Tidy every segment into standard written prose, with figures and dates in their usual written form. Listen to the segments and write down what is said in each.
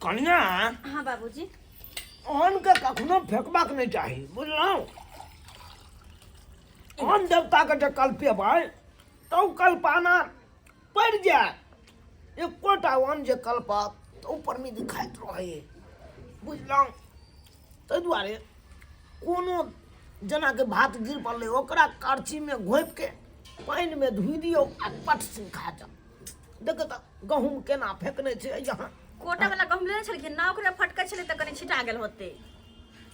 कन्या हाँ बाबूजी। अन्न के कखनो फेंकबाक नहीं चाही बुझलहुँ। अन्न देवता के जे कल्पेबै तो कल्पना पड़ जाए। एकोटा अन्न जे कल्पत तो ऊपर में दिखाइत रहे बुझलहुँ। ताहि दुआरे कोनो जेना के भात गिर पड़लै ओकरा करछी में घोपि के पानि में धुइ दियौ आ पट से खा जाओ। देखो तो गहूँम केना फेंकने छै यहाँ। कोटा वाला गहूँम लेने छलखिन ना ओकरा फटकै छलै तऽ कनि छिटा गेल होते।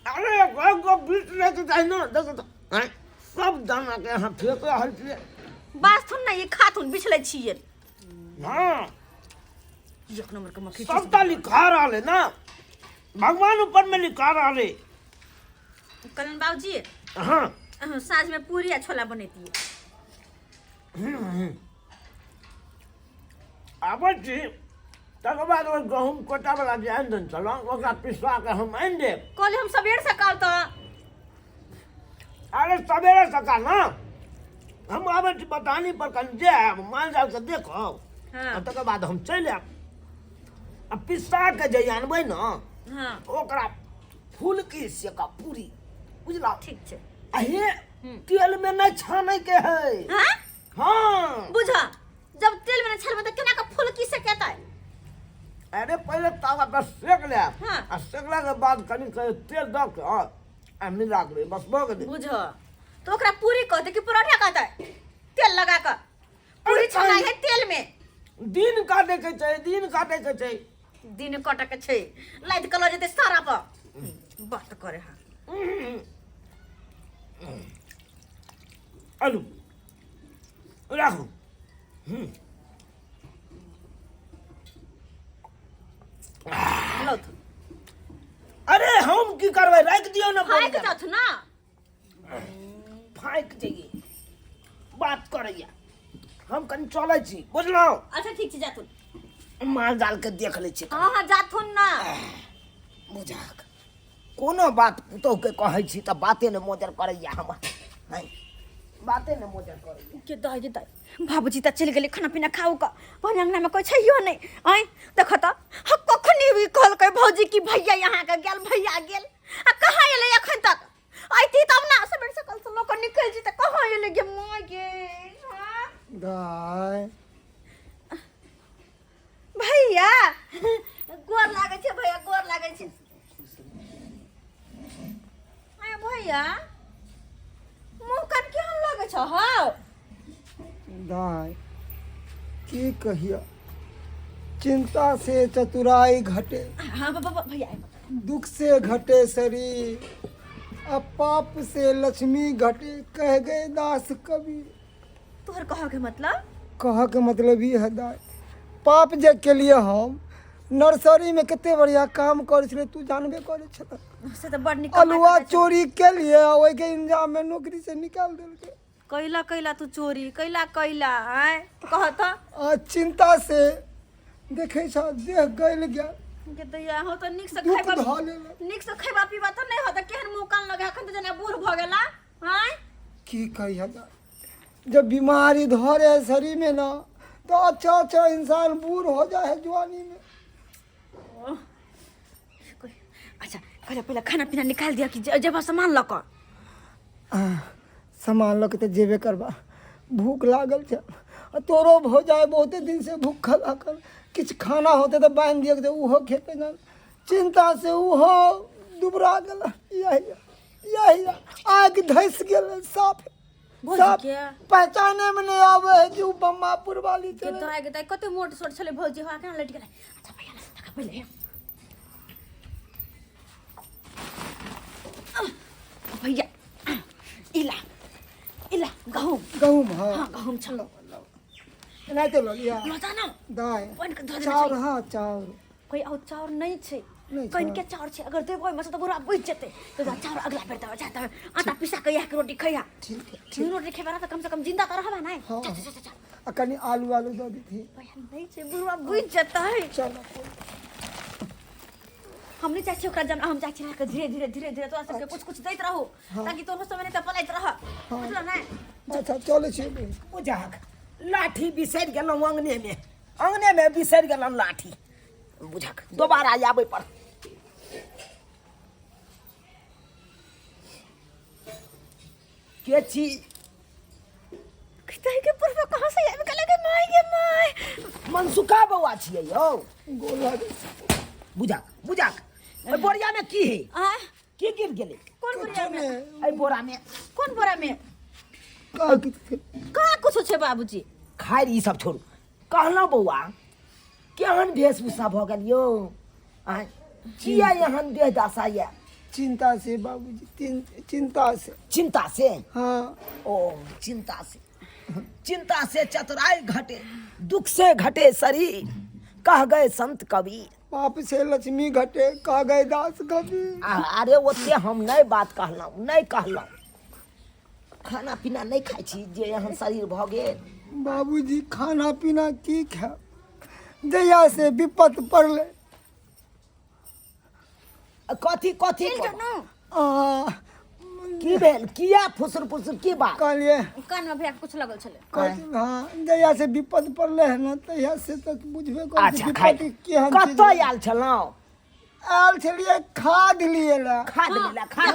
अरे गो बीच लेके जाए ना देखो तो हैं सब दाना के यहाँ फेंक रहल छियै। बास थुन ना ये खाथुन बिछलै छियै। हाँ एक नंबर के मक्खी सबटा लिखा रहले ना भगवान ऊपर में लिखा रहले। कलन बाबूजी हाँ साँझ में पूरी आ छोला बनेतियै। आबै छी तकर बाद ओहि गहूँम कोटा वाला जे आनि देने छलहुँ ओकरा पिसवा के हम आनि देब। कहले हम सबेर सकाल तऽ अरे सवेरे सकाल ना हम आबै छी बतानी पर कनि जायब माल जाल के देखब हाँ आ तकर बाद हम चलि आयब। आ पिसा के जे आनबै ने हाँ ओकरा फूल की सेका पूरी बुझलौ। ठीक छै। अहे तेल में नहीं छाने के है। हाँ हाँ बुझा जब तेल में छलबै तऽ केना के फूल की से केतै। अरे पहले तावा पर सेक ले हाँ। आ सेकला के बाद कनी तेल दऽ के आ मिला के बस भऽ गेलै। बुझा तो ओकरा पूरी कहते कि पराठा कहते तेल लगा के पूरी छना है तेल में। दिन काटे के छै दिन काटे के छै। दिन कटे के छै लाइट कलर जेते सारा पर बात करे हां। आलू राखू। लो तो अरे हम की करबै राख दियौ ना खाए के जात ना फाइक चाहिए बात करैया हम कनी चलै छी बुझलौ। अच्छा ठीक छै जाथुन माल जाल के देख लै छी। हां हां जाथुन ना बुझाक कोनो बात पुतोह के कहै छी तऽ बाते ने मोजर करैया हमर हैं बाते ने मोजर करैया। के दाई बाबूजी त चल गेले खाना पीना खाऊ का भने अंगना में कोई छैयो नहीं। आई देख त ह कखनी भी कहल के भौजी की भैया यहाँ के गेल भैया गेल आ कहां एले एखन तक आइती तब ना सबेर से कल से लोक निकल जी त कहां एले गे मां गे। हां दाय भैया गोर लागे छे भैया गोर लागे छे। आय भैया मुंह काट केहन लागे छ हां। दाय की कहिया चिंता से चतुराई घटे हां बाबा भैया दुख से घटे शरीर अब पाप से लक्ष्मी घटे कह गए दास कवि। तोहर कह के मतलब कह के मतलब ही है दाय पाप जे के लिए हम नर्सरी में कितने बढ़िया काम करे छले तू जानबे करे छल। से तो बड़ निकल अलुआ चोरी के लिए ओए के इंजाम में नौकरी से निकाल देलके। कैला कैला तू चोरी कैला कैला हैं कहत चिंता से देखे छ देह गल गया के दैया हो तो निक से दुख खैबा ध लेला। निक से खैबा पीबा त नहीं हो त केहन मुंह कान लगा खन त जना बूढ़ भ गेला हैं। की कहिया जब बीमारी धरे शरीर में ना तो अच्छा अच्छा इंसान बूढ़ हो जाए जवानी में। अच्छा पहले पहले खाना पीना निकाल दिया कि जब सामान लक सामान लग तो जेबे करबा भूख लागल छ तोरो हो जाए बहुते दिन से भूख लागल किछ खाना होते तो बांध दिए तो उहो खेते न चिंता से उहो दुबरा गेल। यही आग धस गेल साफ भौजी के पहचाने में नहीं आवे है जो बम्मापुर वाली के दाई के दाई कते मोट सोट छले भौजी हा केना लट गेलै। अच्छा भैया लगा पहले भैया इला इला गहूम गहूम हाँ हाँ गहूम छलो नहीं तो लिया लता ना दाय पानी के धो चाउर देना हाँ चाउर कोई और चाउर नहीं छे नहीं कहीं के चाउर छे अगर देबो मसे तो बुरा बुझ जते तो चाउर अगला बेर दवा जाता आटा पिसा के के रोटी खैया ठीक है ठीक रोटी खेबा तो कम से कम जिंदा तो रहबा नहीं। हाँ। चल कनी आलू आलू दे दी थी भैया नहीं छे बुरा बुझ जता है। चलो हमने चाची ओकरा जन हम चाची के धीरे तो सबके कुछ कुछ दैत रहू ताकि तोहर समय नहीं त पलाइत रह बुझलो ना। अच्छा चले छी बुझाक लाठी बिसरि गेलहुँ अंगने में बिसरि गेलहुँ लाठी बुझक दोबारा आबै पर के छी कतई के पूर्व कहां से आबि गेलै गे माय मनसुखा बौआ छियै यौ गोला बुझक बुझक ओइ बोरिया में की है आ की गिर गेलै कौन बोरा में एहि बोरा में कौन बोरा में का कहाँ कुछ छै बाबूजी खाइर ई सब छोड़ू कहलहुँ बौआ केहन वेशभूषा भऽ गेल यौ आय किया एहन देह दशा यऽ चिंता से बाबूजी चिंता से चिंता से हाँ ओ चिंता से चतुराई घटे दुख से घटे शरीर कह गए संत कवि पाप से लक्ष्मी घटे का गए दास कभी अरे ओते हम नहीं बात कहलहुँ नहीं कहलहुँ खाना पीना नहीं खाइ छी जे एहन शरीर भऽ गेल बाबूजी खाना पीना की खाए जहिया से विपत पड़ले कथी कथी आ, की भेल किया फुसुर फुसुर की बात कहलिए कान में भैया कुछ लगल छले हाँ जहिया से विपत पड़ले है ना तहिया से तक बुझबे कर अच्छा खाइ कतऽ आयल छलहुँ आयल छलिए खाद लिए ला खाद मिला खाद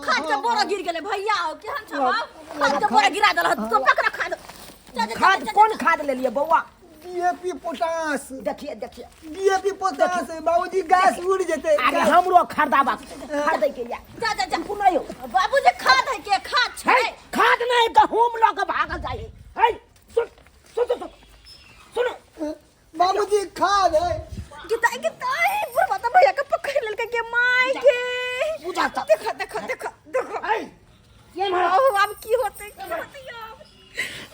खाद के बोरा गिर गेलै भैया केहन छ खाद के बोरा गिरा देलह तो ककरा खाद खाद कोन खाद लेलिए बौआ डीएपी पोटास देखिए देखिए डीएपी पोटास बाबूजी गैस उड़ जेते अरे हमरो खरीदाबा खरीदै के या जा जा जा सुनै यौ बाबूजी खाद है के खाद छै है खाद नहीं गहूम लऽ के भागल जाइ है सुन सुन सुन सुन बाबूजी खाद है गिताई बुढ़वा तो भैया के पकड़ लेलकै के माय के बुझा त देखो देखो देखो देखो है ये मार ओह अब की होतै यार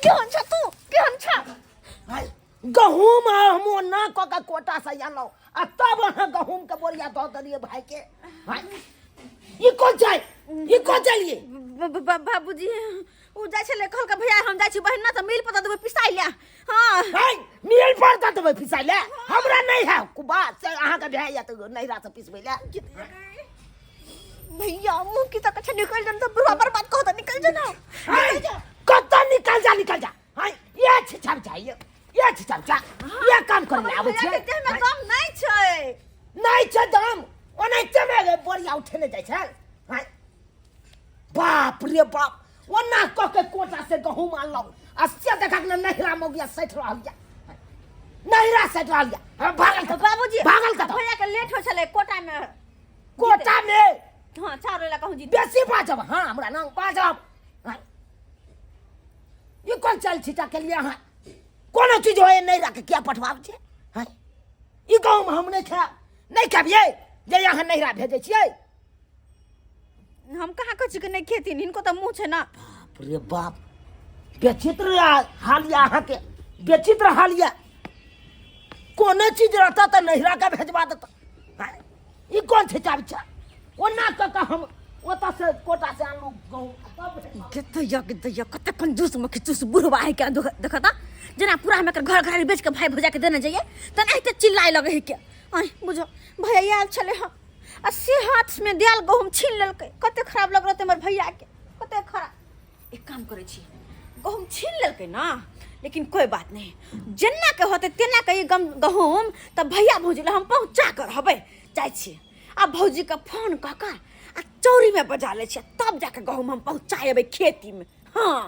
केहन छ तू केहन छ है गहूम हमो ना क के कोटा से आनलौ आ तब अहाँ गहूम के बोरिया दऽ देलिए भाई के है ई को चाहिए बाबूजी उ जाइ छले कहल के भैया हम जाइ छी बहिन ना त मिल पता देबै पिसाइ ले हां है मिल पर दऽ देबै पिसाइ ले हमरा नहीं है कुबा से अहाँ के भैया त नहिरा से पिसबै ले भैया मुंह की तक निकल जन त बुढ़वा बर्बाद कह त निकल जा ना कत निकल जा है ये छिछाब चाहिए ये छिछाब ये काम कर ले आबै छै देह में दम नहीं छै नहीं छै दम ओने चमे बोरिया उठेने जाइ छै है बाप रे बाप ओना क के कोटा से गहूम आनलौ आ से देखा के नहिरा मौगिया सैठ रहल या नहिरा सैठ रहल या भागल तो बाबूजी भागल कत भैया के लेट हो छले कोटा में हां चारो ला कहूं जी बेसी बाजब हां हमरा नाम बाजब ये कोन चल छिटा के लिए हां कोनो चीज होए नहिरा के क्या पठवाब छै हां ई गांव में हम नहीं खाबिए जे यहाँ नहिरा भेजै छियै हम कहाँ कह छी कि नहीं खेती इनको तो मुंह छै ना बाप रे बाप बेचित्र हालिया अहाँ के बेचित्र हालिया कोनो चीज रहता तो नहिरा के भेजवा देता ई कौन छै चाबचा ओना क हम ओता से कोटा से आनलू गहूं गिद्धैया कते कंजूस में खिचूस बुढ़वा है के देखता जना पूरा हम घर घर बेच के भाई भौजा के देने जाइए त नहीं त चिल्लाए लगे है के आई बुझो भैया आयल छले हम अस्सी हाथ में दियाल गहूम छीन लेलकै कते खराब लग रहते हमर भैया के कते खराब एक काम करे छी गहूम छीन लेलकै ना लेकिन कोई बात नहीं जेना के होते तेना के ई गहूम त भैया भौजी ला हम पहुंचा कर हबै जाय छी आ भौजी के फोन क कर आ चौरी में बजा ले छी तब जाके गहूम हम पहुंचाएबै खेती में हां